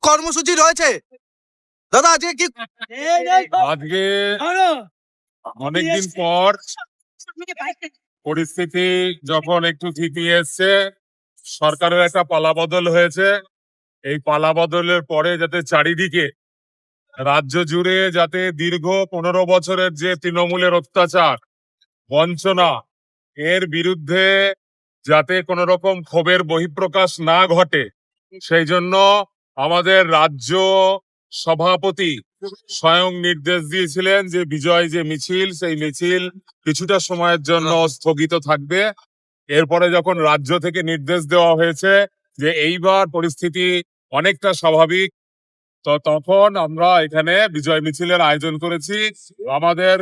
কর্মসূচি রয়েছে দাদা? আজকে কি আজকে অনেকদিন পর পরিস্থিতি যখন একটু থিতিয়ে এসছে, সরকারের একটা পালাবদল হয়েছে। এই পালাবদলের পরে যাতে চারিদিকে রাজ্য জুড়ে যাতে দীর্ঘ 15 বছরের যে তৃণমূলের অত্যাচার, বঞ্চনা, এর বিরুদ্ধে যাতে কোনো রকম ক্ষোভের বহিঃপ্রকাশ না ঘটে, সেই জন্য আমাদের রাজ্য সভাপতি স্বয়ং নির্দেশ দিয়েছিলেন যে বিজয় যে মিছিল, সেই মিছিল কিছুটা সময়ের জন্য স্থগিত থাকবে। এরপরে যখন রাজ্য থেকে নির্দেশ দেওয়া হয়েছে যে এইবার পরিস্থিতি অনেকটা স্বাভাবিক, তো তখন আমরা এখানে বিজয় মিছিলের আয়োজন করেছি। আমাদের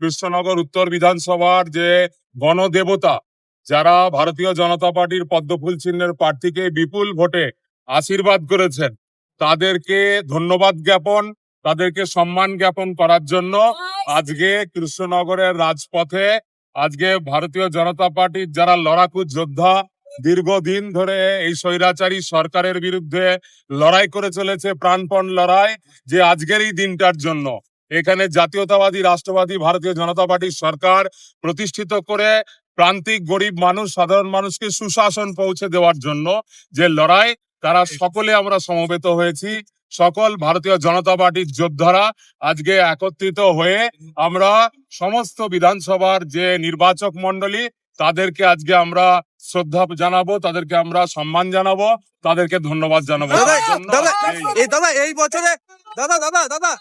কৃষ্ণনগর উত্তর বিধানসভার যে গণদেবতা, যারা ভারতীয় জনতা পার্টির পদ্মফুল চিহ্নের প্রার্থীকে বিপুল ভোটে আশীর্বাদ করেছেন, তাদেরকে ধন্যবাদ জ্ঞাপন, তাদেরকে সম্মান জ্ঞাপন করার জন্য আজকে কৃষ্ণনগরের রাজপথে আজকে ভারতীয় জনতা পার্টির যারা লড়াকু যোদ্ধা, দীর্ঘদিন ধরে এই স্বৈরাচারী সরকারের বিরুদ্ধে লড়াই করে চলেছে, প্রাণপণ লড়াই, যে আজকের এই দিনটার জন্য এখানে জাতীয়তাবাদী রাষ্ট্রবাদী ভারতীয় জনতা পার্টির সরকার প্রতিষ্ঠিত করে প্রান্তিক গরিব মানুষ, সাধারণ মানুষকে সুশাসন পৌঁছে দেওয়ার জন্য যে লড়াই, তারা সকলে আমরা সমবেত হয়েছি। সকল ভারতীয় জনতা পার্টির যোদ্ধারা আজকে একত্রিত হয়ে আমরা সমস্ত বিধানসভার যে নির্বাচক মন্ডলী, তাদেরকে আজকে আমরা শ্রদ্ধা জানাবো, তাদেরকে আমরা সম্মান জানাবো, তাদেরকে ধন্যবাদ জানাবো। দাদা এই বছরে দাদা